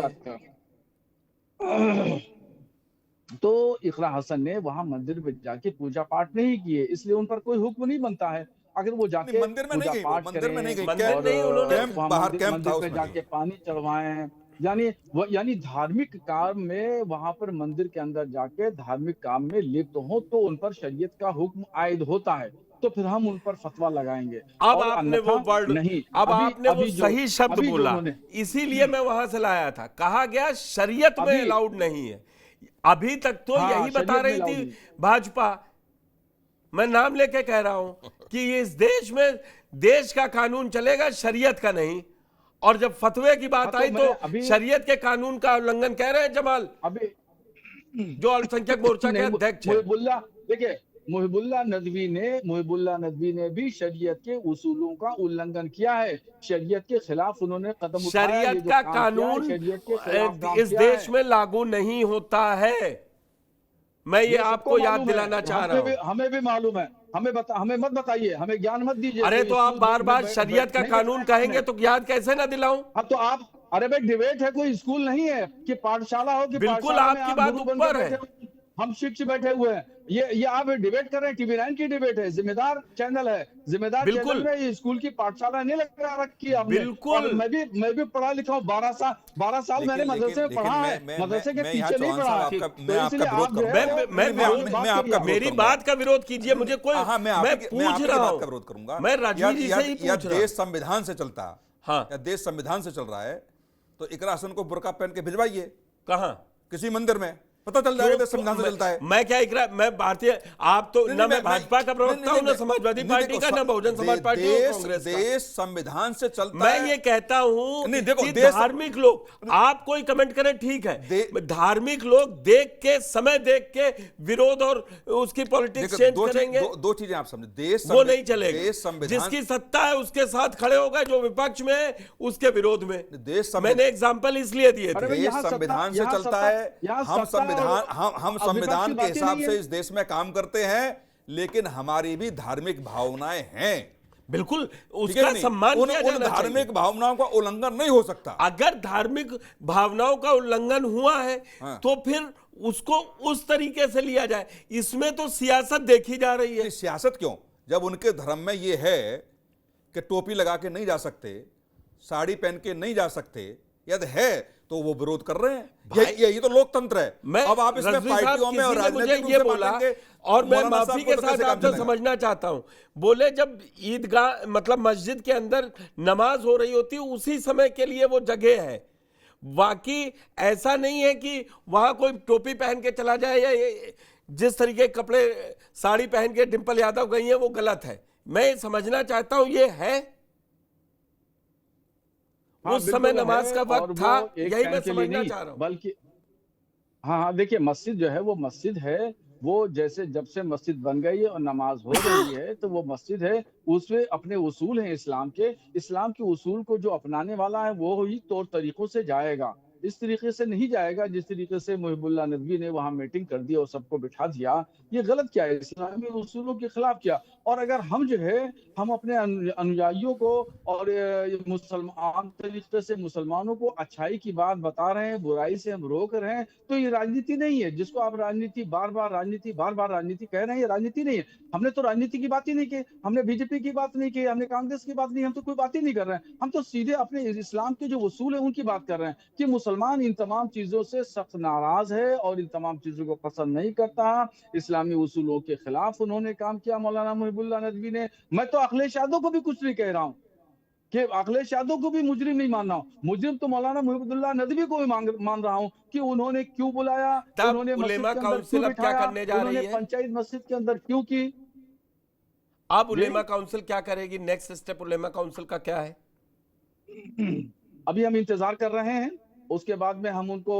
तो इकरा हसन ने वहां मंदिर में जाके पूजा पाठ नहीं किए, इसलिए उन पर कोई हुक्म नहीं बनता है। अगर वो जाके मंदिर में नहीं पूजा गई, पाठ मंदिर में नहीं गई, करें कैंप और नहीं, उन्होंने वहाँ कैंप बाहर कैंप था मंदिर पे उसमें जाके पानी चढ़वाएं, यानी धार्मिक काम में वहां पर मंदिर के अंदर जाके धार्मिक काम में लिप्त हो तो उन पर शरीयत का हुक्म आयद होता है, तो फिर हम उन पर फतवा लगाएंगे। अब और आपने वो अन्यथा वर्ड नहीं, अब आपने वो सही शब्द अभी जो बोला, उन्होंने इसीलिए मैं वहां से लाया था। कहा गया शरीयत में अलाउड नहीं है। अभी तक तो हाँ, यही बता शरीयत में रही allowed थी नहीं। भाजपा, मैं नाम लेके कह रहा हूं कि इस देश में देश का कानून चलेगा, शरीयत का नहीं। और जब फतवे की बात आई तो शरीयत के कानून का उल्लंघन कह रहे हैं जमाल, अभी जो अल्पसंख्यक मोर्चा के अध्यक्ष हैं। मुहिबुल्लाह, देखिए मुहिबुल्लाह नदवी ने भी शरीयत के उसूलों का उल्लंघन किया है, शरीयत के खिलाफ उन्होंने कदम उठाया। शरीयत का कानून इस देश में लागू नहीं होता है, मैं ये आपको याद दिलाना चाह रहा हूं। हमें भी मालूम है, हमें मत बताइए, हमें ज्ञान मत दीजिए। अरे तो आप बार बार शरीयत का कानून कहेंगे तो याद कैसे ना दिलाऊं? अब तो आप, अरे भाई डिबेट है, कोई स्कूल नहीं है कि पाठशाला हो कि बिल्कुल आपकी बात ऊपर है, हम शिक्षक बैठे हुए हैं। ये आप डिबेट कर रहे हैं, टीवी 9 की डिबेट है, जिम्मेदार चैनल है, जिम्मेदार चैनल में ये स्कूल की पाठशाला नहीं लगा रखी है हमने। बिल्कुल, मैं भी पढ़ा लिखा हूँ, 12 साल मैंने मदरसे में पढ़ा है, मदरसे के पीछे नहीं पढ़ा। मेरी बात का विरोध कीजिए, मुझे कोई, मैं पूछ रहा हूँ, विरोध करूंगा, मैं राजवीर जी से ही पूछ रहा हूँ। देश संविधान से चलता, हाँ, या देश संविधान से चल रहा है, तो इकरा हसन को बुर्का पहन के भिजवाइए। कहाँ? किसी मंदिर में, पता चल जाएगा देश संविधान से चलता है। मैं क्या इकरा, मैं भारतीय, आप तो ना मैं भाजपा का प्रवक्ता हूं, ना समाजवादी पार्टी का, ना बहुजन समाज पार्टी और कांग्रेस का। देश संविधान से चलता है। मैं ये कहता हूं कि धार्मिक लोग, आप कोई कमेंट करें ठीक है, धार्मिक लोग देख के, समय देख के विरोद और उसकी पॉलिटिक्स चेंज करेंगे। दो चीजें आप समझे, देश वो नहीं चलेगा। जिसकी सत्ता है उसके साथ खड़े होगा, जो विपक्ष में है उसके विरोध में। मैंने एग्जाम्पल इसलिए दिए थे। देश संविधान से चलता है, हम संविधान के हिसाब से इस देश में काम करते हैं, लेकिन हमारी भी धार्मिक भावनाएं हैं। बिल्कुल, उसका सम्मान किया जाना चाहिए। धार्मिक भावनाओं का उल्लंघन नहीं हो सकता। अगर धार्मिक भावनाओं का उल्लंघन हुआ है तो फिर उसको उस तरीके से लिया जाए। इसमें तो सियासत देखी जा रही है। सियासत क्यों, जब उनके धर्म में ये है कि टोपी लगा के नहीं जा सकते, साड़ी पहन के नहीं जा सकते, यदि है तो वो विरोध कर रहे हैं। यही तो लोकतंत्र है। अब आप इसमें पार्टियों में और राजनीतिक ये बोला, और मैं माफी के साथ आपसे समझना चाहता हूं, बोले जब ईदगाह मतलब मस्जिद के अंदर नमाज हो रही होती है, उसी समय के लिए वो जगह है। बाकी ऐसा नहीं है कि वहां कोई टोपी पहन के चला जाए या जिस तरीके के कपड़े साड़ी पहन के डिंपल यादव गई है वो गलत है। मैं समझना चाहता हूं ये है, उस समय नमाज का वक्त था, यही मैं समझना चाह रहा हूं। बल्कि हाँ, देखिए मस्जिद जो है वो मस्जिद है, वो जैसे जब से मस्जिद बन गई है और नमाज हो रही है तो वो मस्जिद है, उसमें अपने उसूल हैं इस्लाम के उसूल को जो अपनाने वाला है वो ही तौर तरीकों से जाएगा, इस तरीके से नहीं जाएगा जिस तरीके से मुहिबुल्लाह नदवी ने वहां मीटिंग कर दी और सबको बिठा दिया। ये गलत किया है, इस्लामी उसूलों के खिलाफ किया। और अगर हम जो है हम अपने अनुयायियों को और मुसलमान तरीके से मुसलमानों को अच्छाई की बात बता रहे हैं, बुराई से हम रोक रहे हैं, तो ये राजनीति नहीं है। जिसको आप राजनीति बार बार राजनीति कह रहे हैं, ये राजनीति नहीं है। हमने तो राजनीति की बात ही नहीं की, हमने बीजेपी की बात नहीं की, हमने कांग्रेस की बात नहीं, हम तो कोई बात ही नहीं कर रहे हैं। हम तो सीधे अपने इस्लाम के जो उसूल है उनकी बात कर रहे हैं कि मुसलमान इन तमाम चीजों से सख्त नाराज है और इन तमाम चीजों को पसंद नहीं करता। इस्लामी उसूलों के खिलाफ उन्होंने काम किया मौलाना मुहिबुल्लाह नदवी ने। मैं तो अखिलेश यादव को भी कुछ नहीं कह रहा हूँ कि अखिलेश यादव को भी मुजरिम नहीं मान रहा हूँ, मुजरिम तो मौलाना मुहिबुल्लाह नदवी को भी मान रहा हूँ कि उन्होंने क्यों बुलाया, उन्होंने उलेमा काउंसिल अब क्या करने जा रही है, पंचायत मस्जिद के अंदर क्यों की। अब उलेमा काउंसिल क्या करेगी, नेक्स्ट स्टेप उलेमा काउंसिल का क्या है? अभी हम इंतजार कर रहे हैं, उसके बाद में हम उनको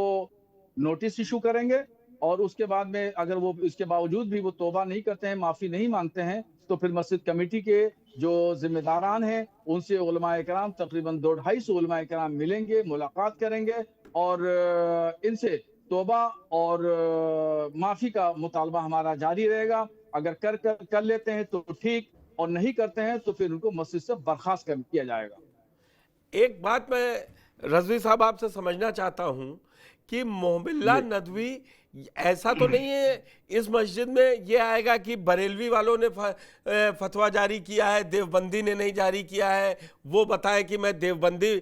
नोटिस इशू करेंगे और उसके बाद में अगर वो इसके बावजूद भी वो तौबा नहीं करते हैं, माफी नहीं मांगते हैं, तो फिर मस्जिद कमेटी के जो जिम्मेदारान हैं उनसे उलमाए कराम तकरीबन 250 उलमाए कराम मिलेंगे, मुलाकात करेंगे और इनसे तौबा और माफी का मुतालबा हमारा जारी रहेगा। अगर कर लेते हैं तो ठीक, और नहीं करते हैं तो फिर उनको मस्जिद से बर्खास्त किया जाएगा। एक बात मैं रजवी साहब आपसे समझना चाहता हूं कि मुहिबुल्लाह नदवी ऐसा तो नहीं है इस मस्जिद में ये आएगा कि बरेलवी वालों ने फतवा जारी किया है, देवबंदी ने नहीं जारी किया है, वो बताए कि मैं देवबंदी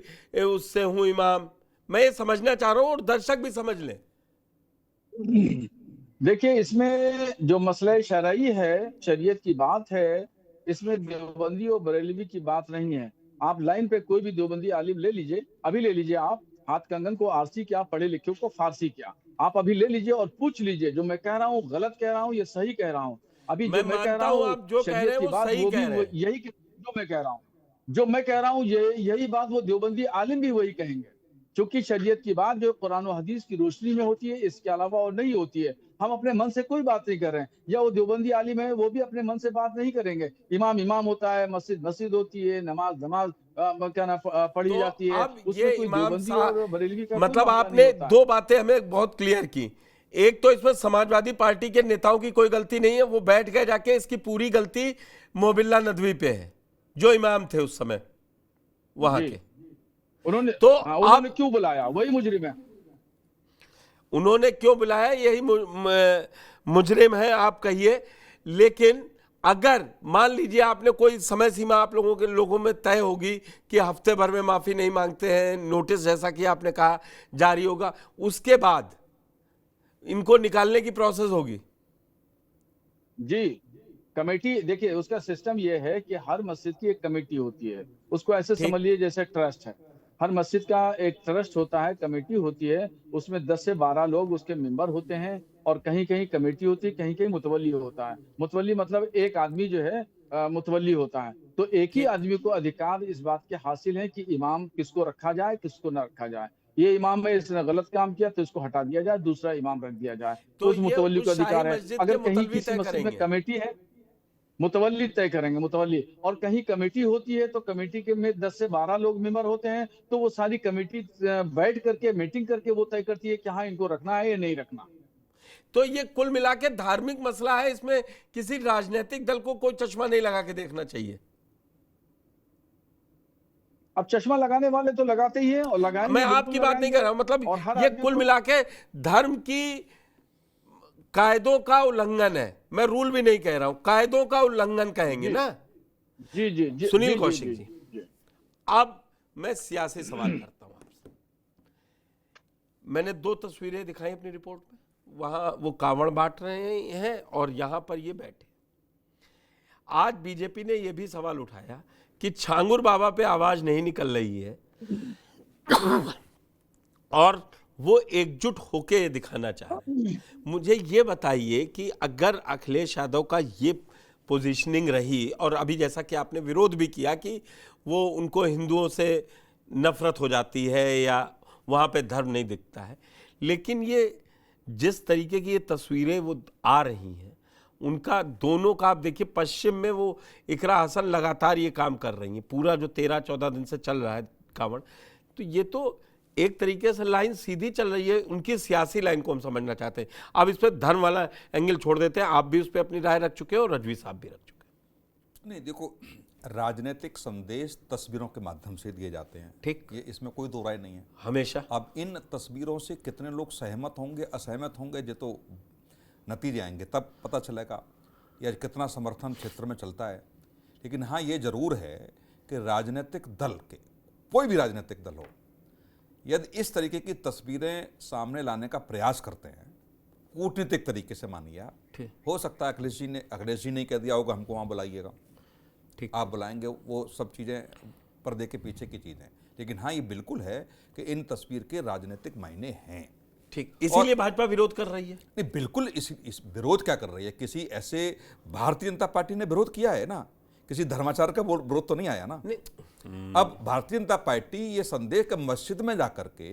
उससे हूं इमाम। मैं ये समझना चाह रहा हूं और दर्शक भी समझ लें। देखिए, इसमें जो मसला शरई है, शरीयत की बात है, इसमें देवबंदी और बरेलवी की बात नहीं है। आप लाइन पे कोई भी देवबंदी आलिम ले लीजिए, अभी ले लीजिए, आप हाथ कंगन को आरसी क्या, पढ़े लिखे को फारसी क्या, आप अभी ले लीजिए और पूछ लीजिए जो मैं कह रहा हूँ गलत कह रहा हूँ या सही कह रहा हूँ। अभी जो मैं कह रहा हूँ आप जो कह रहे हैं वो सही कह रहे हैं। यही जो मैं कह रहा हूँ यही बात वो देवबंदी आलिम भी वही कहेंगे, क्योंकि शरीयत की बात जो कुरान और हदीस की रोशनी में होती है, इसके अलावा और नहीं होती है। हम अपने मन से कोई बात नहीं कर रहे हैं, या वो देवबंदी आलिम है वो भी अपने मन से बात नहीं करेंगे। इमाम होता है, मस्जिद होती है, नमाज क्या ना पढ़ी जाती है, उसमें कोई देवबंदी और बरेलवी का मतलब आपने दो बातें हमें बहुत क्लियर की। एक तो इसमें समाजवादी पार्टी के नेताओं की कोई गलती नहीं है, वो बैठ गए जाके, इसकी पूरी गलती मोबिल्ला नदवी पे है जो इमाम थे उस समय वहां के। उन्होंने क्यों बुलाया, वही मुजरिम है। उन्होंने क्यों बुलाया, यही मुजरिम है आप कहिए। लेकिन अगर मान लीजिए आपने कोई समय सीमा आप लोगों में तय होगी कि हफ्ते भर में माफी नहीं मांगते हैं, नोटिस जैसा कि आपने कहा जारी होगा, उसके बाद इनको निकालने की प्रोसेस होगी। जी, कमेटी, देखिए उसका सिस्टम यह है कि हर मस्जिद की एक कमेटी होती है, उसको ऐसे समझ लीजिए जैसे ट्रस्ट है। हर मस्जिद का एक ट्रस्ट होता है, कमेटी होती है, उसमें 10 से 12 लोग उसके मेंबर होते हैं, और कहीं कहीं कमेटी होती है, कहीं कहीं मुतवल्ली होता है। मुतवल्ली मतलब एक आदमी जो है मुतवल्ली होता है। तो एक ही आदमी को अधिकार इस बात के हासिल है कि इमाम किसको रखा जाए, किसको न रखा जाए। ये इमाम है, इसने गलत काम किया तो इसको हटा दिया जाए, दूसरा इमाम रख दिया जाए, तो उस मुतवल्ली को अधिकार है। अगर कहीं किसी मस्जिद में कमेटी है, मुतवल्ली तय करेंगे, मुतवल्ली, और कहीं कमेटी होती है तो कमेटी के में 10 से 12 लोग मेंबर होते हैं, तो वो सारी कमेटी बैठ करके मीटिंग करके वो तय करती है कि हाँ इनको रखना है या नहीं रखना। तो ये कुल मिला के धार्मिक मसला है, इसमें किसी राजनीतिक दल को कोई चश्मा नहीं लगा के देखना चाहिए। अब चश्मा लगाने वाले तो लगाते ही हैं और लगाएंगे। मैं आपकी बात नहीं कर रहा हूं, मतलब ये कुल मिला के धर्म की कायदों का उल्लंघन है। मैं रूल भी नहीं कह रहा हूं, कायदों का उल्लंघन कहेंगे ना। जी सुनील कौशिक जी, अब मैं सियासी सवाल करता हूं आपसे। मैंने 2 तस्वीरें दिखाई अपनी रिपोर्ट में, वहां वो कावड़ बांट रहे हैं और यहां पर ये बैठे। आज बीजेपी ने यह भी सवाल उठाया कि छांगुर बाबा पे आवाज नहीं निकल रही है और वो एकजुट होके दिखाना चाह रहे हैं। मुझे ये बताइए कि अगर अखिलेश यादव का ये पोजीशनिंग रही, और अभी जैसा कि आपने विरोध भी किया कि वो उनको हिंदुओं से नफरत हो जाती है या वहाँ पे धर्म नहीं दिखता है, लेकिन ये जिस तरीके की ये तस्वीरें वो आ रही हैं उनका, दोनों का आप देखिए, पश्चिम में वो इकरा हसन लगातार ये काम कर रही हैं, पूरा जो 13-14 दिन से चल रहा है कांवड़, तो ये तो एक तरीके से लाइन सीधी चल रही है। उनकी सियासी लाइन को हम समझना चाहते हैं। अब इस पर धर्म वाला एंगल छोड़ देते हैं, आप भी उस पर अपनी राय रख चुके हो और रजवी साहब भी रख चुके हैं। नहीं, देखो, राजनीतिक संदेश तस्वीरों के माध्यम से दिए जाते हैं, ठीक, ये इसमें कोई दो राय नहीं है हमेशा। अब इन तस्वीरों से कितने लोग सहमत होंगे, असहमत होंगे, ये तो नतीजे आएंगे तब पता चलेगा, या कितना समर्थन क्षेत्र में चलता है। लेकिन हाँ, ये जरूर है कि राजनीतिक दल के, कोई भी राजनीतिक दल हो, यदि इस तरीके की तस्वीरें सामने लाने का प्रयास करते हैं, कूटनीतिक तरीके से मानिए आप, हो सकता है अखिलेश जी ने कह दिया होगा हमको वहाँ बुलाइएगा, ठीक, आप बुलाएंगे, वो सब चीज़ें पर्दे के पीछे की चीज़ें। लेकिन हाँ, ये बिल्कुल है कि इन तस्वीर के राजनीतिक मायने हैं, ठीक, इसीलिए भाजपा विरोध कर रही है। नहीं, बिल्कुल, इस विरोध क्या कर रही है, किसी ऐसे, भारतीय जनता पार्टी ने विरोध किया है ना, किसी धर्माचार का विरोध तो नहीं आया ना। अब भारतीय जनता पार्टी ये संदेश का मस्जिद में जाकर के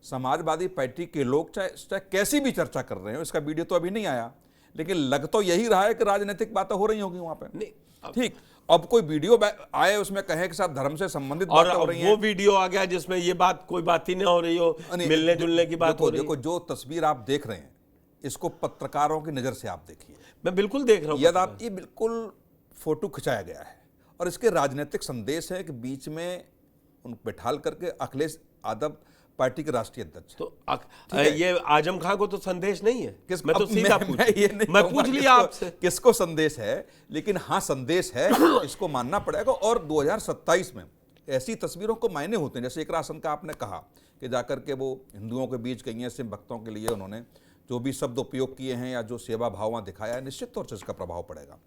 समाजवादी पार्टी के लोग चाहे कैसी भी चर्चा कर रहे हो, इसका वीडियो तो अभी नहीं आया, लेकिन लग तो यही रहा है कि राजनीतिक बातें हो रही होगी वहां पे। ठीक, अब कोई वीडियो आए उसमें कहे कि साहब धर्म से संबंधित बातें हो रही हैं, वो वीडियो आ गया जिसमें ये बात, कोई बात ही नहीं हो रही हो, मिलने जुलने की बात हो रही है। देखो, जो तस्वीर आप देख रहे हैं इसको पत्रकारों की नजर से आप देखिए। मैं बिल्कुल देख रहा हूँ, यदि आप, ये बिल्कुल फोटो खिंचाया गया है और इसके राजनीतिक संदेश है कि बीच में उन बैठाल करके अखिलेश यादव पार्टी के राष्ट्रीय अध्यक्ष। तो ये आजम खान को तो संदेश नहीं है। मैं तो अब सीधा मैं पूछ लिया आपसे किसको संदेश है, लेकिन हाँ संदेश है, इसको मानना पड़ेगा। और 2027 में ऐसी तस्वीरों को मायने होते हैं, जैसे एक राशन का आपने कहा कि जाकर के वो हिंदुओं के बीच गई हैं, सिर्फ भक्तों के लिए उन्होंने जो भी शब्द उपयोग किए हैं या जो सेवा भाव वहाँ दिखाया है, निश्चित तौर से इसका प्रभाव पड़ेगा।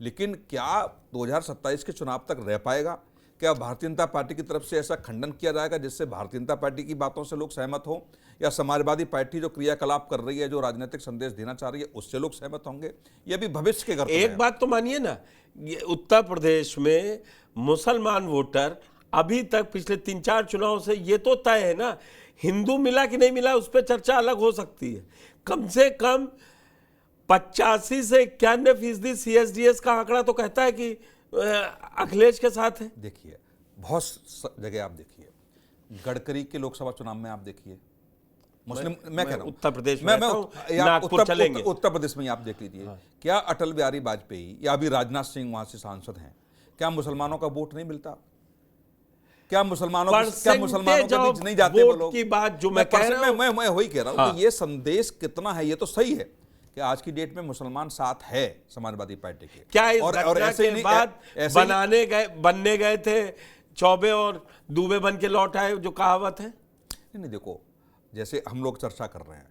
लेकिन क्या 2027 के चुनाव तक रह पाएगा? क्या भारतीय जनता पार्टी की तरफ से ऐसा खंडन किया जाएगा जिससे भारतीय जनता पार्टी की बातों से लोग सहमत हों, या समाजवादी पार्टी जो क्रियाकलाप कर रही है, जो राजनीतिक संदेश देना चाह रही है, उससे लोग सहमत होंगे? ये भी भविष्य के घर। एक बात तो मानिए ना, ये उत्तर प्रदेश में मुसलमान वोटर अभी तक पिछले 3-4 चुनाव से ये तो तय है ना, हिंदू मिला कि नहीं मिला उस पर चर्चा अलग हो सकती है। कम से कम 85 से 91% CSDS का आंकड़ा तो कहता है कि अखिलेश के साथ है। देखिए बहुत जगह आप देखिए, गडकरी के लोकसभा चुनाव में आप देखिए, मुस्लिम मैं कह रहा हूं उत्तर प्रदेश में, उत्तर प्रदेश में आप देख लीजिए। हाँ। क्या अटल बिहारी वाजपेयी या अभी राजनाथ सिंह वहां से सांसद हैं, क्या मुसलमानों का वोट नहीं मिलता? क्या मुसलमानों के बीच नहीं जाते वो लोग? की बात जो मैं कह रहा हूं, मैं वही कह रहा हूं। हाँ। तो ये संदेश कितना है, ये तो सही है कि आज की डेट में मुसलमान साथ है समाजवादी पार्टी के। क्या इस और ऐसे के बाद बनने गए थे चौबे और दूबे बन के लौट आए, जो कहावत है? नहीं, देखो जैसे हम लोग चर्चा कर रहे हैं,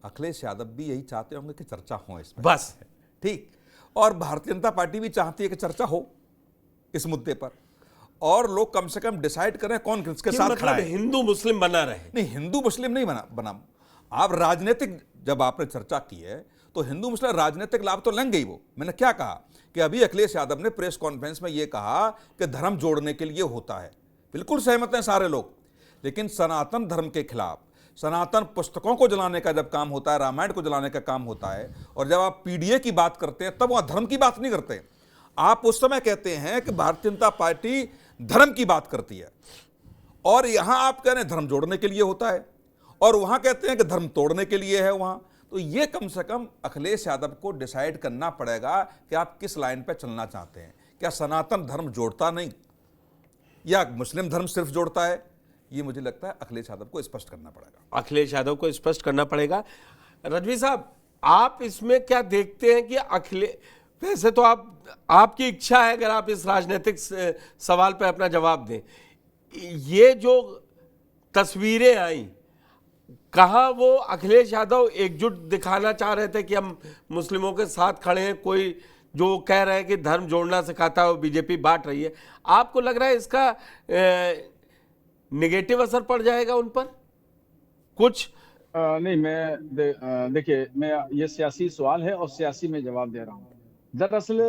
अखिलेश यादव भी यही चाहते होंगे कि चर्चा हो इसमें, बस ठीक। और भारतीय जनता पार्टी भी चाहती है कि चर्चा हो इस मुद्दे पर, और लोग कम से कम डिसाइड करें कौन किसके साथ खड़ा है। हिंदू मुस्लिम बना रहे? नहीं, हिंदू मुस्लिम नहीं बना। आप राजनीतिक, जब आपने चर्चा की है तो हिंदू मुस्लिम राजनीतिक लाभ तो लेंगे ही। वो मैंने क्या कहा कि अभी अखिलेश यादव ने प्रेस कॉन्फ्रेंस में यह कहा कि धर्म जोड़ने के लिए होता है, बिल्कुल सहमत हैं सारे लोग। लेकिन सनातन धर्म के खिलाफ, सनातन पुस्तकों को जलाने का जब काम होता है, रामायण को जलाने का काम होता है, और जब आप पीडीए की बात करते हैं तब वहां धर्म की बात नहीं करते। आप उस समय कहते हैं कि भारतीय जनता पार्टी धर्म की बात करती है, और यहां आप कह रहे हैं धर्म जोड़ने के लिए होता है, और वहां कहते हैं कि धर्म तोड़ने के लिए है वहां। तो ये कम से कम अखिलेश यादव को डिसाइड करना पड़ेगा कि आप किस लाइन पे चलना चाहते हैं। क्या सनातन धर्म जोड़ता नहीं, या मुस्लिम धर्म सिर्फ जोड़ता है? ये मुझे लगता है अखिलेश यादव को स्पष्ट करना पड़ेगा। अखिलेश यादव को स्पष्ट करना पड़ेगा। रजवी साहब, आप इसमें क्या देखते हैं कि वैसे तो आपकी इच्छा है अगर आप इस राजनीतिक सवाल पर अपना जवाब दें, ये जो तस्वीरें आई, कहाँ वो अखिलेश यादव एकजुट दिखाना चाह रहे थे कि हम मुस्लिमों के साथ खड़े हैं, कोई जो कह रहे हैं कि धर्म जोड़ना सिखाता है वो बीजेपी बांट रही है, आपको लग रहा है इसका नेगेटिव असर पड़ जाएगा उन पर कुछ? नहीं, मैं देखिए, मैं ये सियासी सवाल है और सियासी में जवाब दे रहा हूँ। दरअसल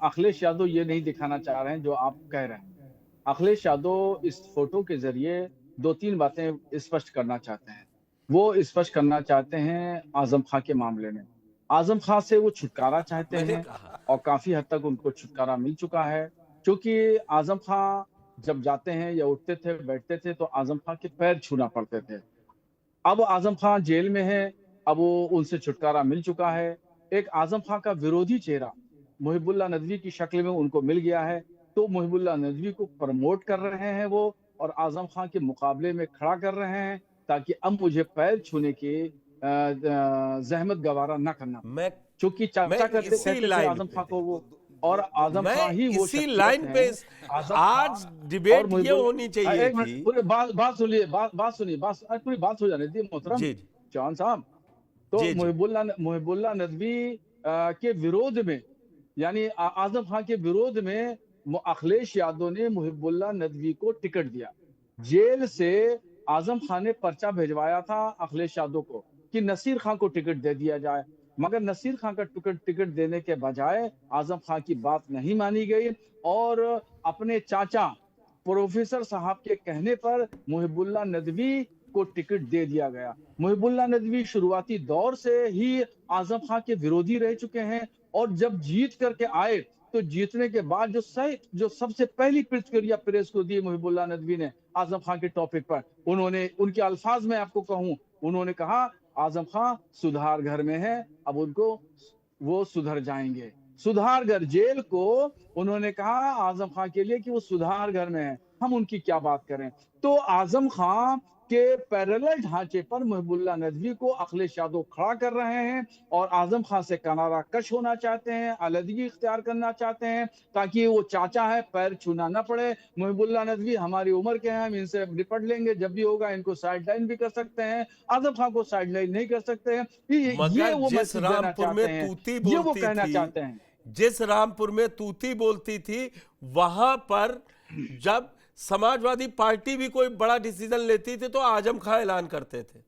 अखिलेश यादव ये नहीं दिखाना चाह रहे हैं जो आप कह रहे हैं। अखिलेश यादव इस फोटो के जरिए 2-3 बातें स्पष्ट करना चाहते हैं। वो स्पष्ट करना चाहते हैं आजम खां के मामले में। आजम खां से वो छुटकारा चाहते हैं और काफी हद तक उनको छुटकारा मिल चुका है, क्योंकि आजम खां जब जाते हैं या उठते थे बैठते थे तो आजम खां के पैर छूना पड़ते थे। अब आजम खां जेल में है, अब वो उनसे छुटकारा मिल चुका है। एक आजम खां का विरोधी चेहरा मुहिबुल्लाह नदवी की शक्ल में उनको मिल गया है, तो मुहिबुल्लाह नदवी को प्रमोट कर रहे हैं वो, और आजम खां के मुकाबले में खड़ा कर रहे हैं ताकि अब मुझे पैर छूने की जहमत गवारा न करना। मैं चूंकि चर्चा करते थे आजम खां को वो, और आजम खां ही वो इसी लाइन पे आज डिबेट ये होनी चाहिए थी। बात सुनिए, पूरी बात हो जाने दी मोहतरम चौहान साहब। तो मुहिबुल्लाह नदवी के विरोध में, यानी आजम खां के विरोध में अखिलेश यादव ने मुहिबुल्लाह नदवी को टिकट दिया। जेल से आजम खान ने पर्चा भिजवाया था अखिलेश यादव को कि नसीर खान को टिकट दे दिया जाए, मगर नसीर खान का टिकट देने के बजाय आजम खान की बात नहीं मानी गई, और अपने चाचा प्रोफेसर साहब के कहने पर मुहिबुल्लाह नदवी को टिकट दे दिया गया। मुहिबुल्लाह नदवी शुरुआती दौर से ही आजम खान के विरोधी रह चुके हैं, और जब जीत करके आए तो जीतने के बाद जो सबसे पहली प्रतिक्रिया प्रेस को दी मुहिबुल्लाह नदवी ने आजम खान के टॉपिक पर, उन्होंने, उनके अल्फाज में आपको कहूं, उन्होंने कहा आजम खान सुधार घर में है, अब उनको वो सुधर जाएंगे। सुधार घर जेल को उन्होंने कहा आजम खान के लिए कि वो सुधार घर में है, हम उनकी क्या बात करें। तो आजम खान के पैरेलल ढांचे पर महबूबुल्लाह नदवी को अखिलेश यादव खड़ा कर रहे हैं और आजम खान से किनारा कश होना चाहते हैं, अलहदगी इख्तियार करना चाहते हैं ताकि वो चाचा है पैर छूना न पड़े। महबूबुल्लाह नदवी हमारी उम्र के हैं, हम इनसे निपट लेंगे, जब भी होगा इनको साइड लाइन भी कर सकते हैं, आजम खान को साइड लाइन नहीं कर सकते हैं। ये वो जिस रामपुर में तूती ये वो बोलती कहना थी, चाहते हैं। जिस रामपुर में तूती बोलती थी, वहां पर जब समाजवादी पार्टी भी कोई बड़ा डिसीजन लेती थी तो आजम खान ऐलान करते थे।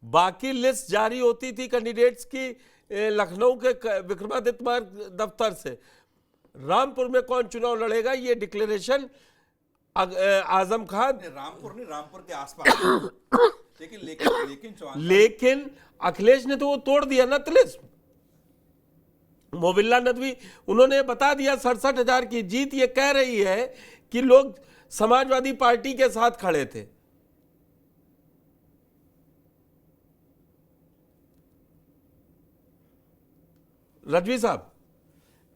बाकी लिस्ट जारी होती थी कैंडिडेट्स की लखनऊ के विक्रमादित्य दफ्तर से। रामपुर में कौन चुनाव लड़ेगा ये डिक्लेरेशन आजम खान, रामपुर नहीं, रामपुर के आसपास लेकिन अखिलेश ने तो वो तोड़ दिया ना तिलिस्म। मोबिल्ला नदवी उन्होंने बता दिया 67,000 की जीत ये कह रही है कि लोग समाजवादी पार्टी के साथ खड़े थे। रजवी साहब,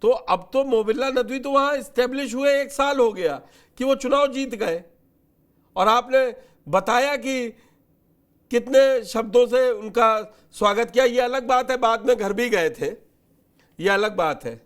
तो अब तो मोबिल्ला नदवी तो वहां इस्टेब्लिश हुए 1 साल हो गया कि वो चुनाव जीत गए, और आपने बताया कि कितने शब्दों से उनका स्वागत किया। ये अलग बात है, बाद में घर भी गए थे, ये अलग बात है।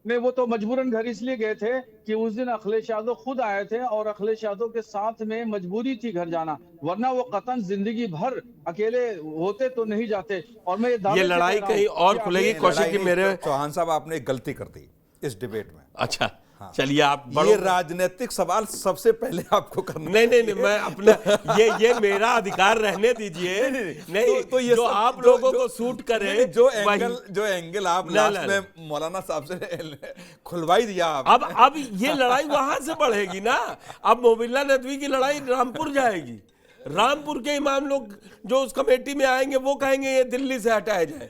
नहीं, वो तो मजबूरन घर इसलिए गए थे कि उस दिन अखिलेश यादव खुद आए थे और अखिलेश यादव के साथ में मजबूरी थी घर जाना, वरना वो कतन जिंदगी भर अकेले होते तो नहीं जाते। और मैं ये लड़ाई कहीं और खुलेगी कौशिक की। मेरे चौहान साहब आपने एक गलती कर दी इस डिबेट में। अच्छा, हाँ। चलिए आप ये राजनीतिक सवाल सबसे पहले आपको करना। नहीं, मैं अपना ये मेरा अधिकार रहने दीजिए। नहीं, तो ये जो आप लोगों को सूट करे, जो एंगल आप लास्ट में मौलाना साहब से खुलवाई दिया अब ये लड़ाई वहां से बढ़ेगी ना। अब मोबिल्ला नदवी की लड़ाई रामपुर जाएगी। रामपुर के इमाम लोग जो उस कमेटी में आएंगे वो कहेंगे ये दिल्ली से हटाया जाए।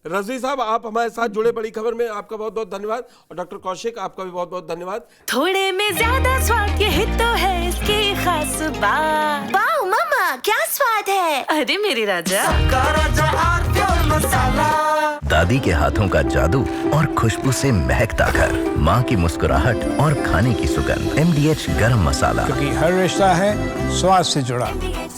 रजवी साहब, आप हमारे साथ जुड़े बड़ी खबर में, आपका बहुत बहुत धन्यवाद। और डॉक्टर कौशिक, आपका भी बहुत बहुत धन्यवाद। थोड़े में ज्यादा स्वाद यही तो है इसकी खास बात। वाओ मम्मा, क्या स्वाद है। अरे मेरे राजा, दादी के हाथों का जादू और खुशबू से महकता घर, माँ की मुस्कुराहट और खाने की सुगंध। MDH गरम मसाला, क्योंकि हर रिश्ता है स्वाद से जुड़ा।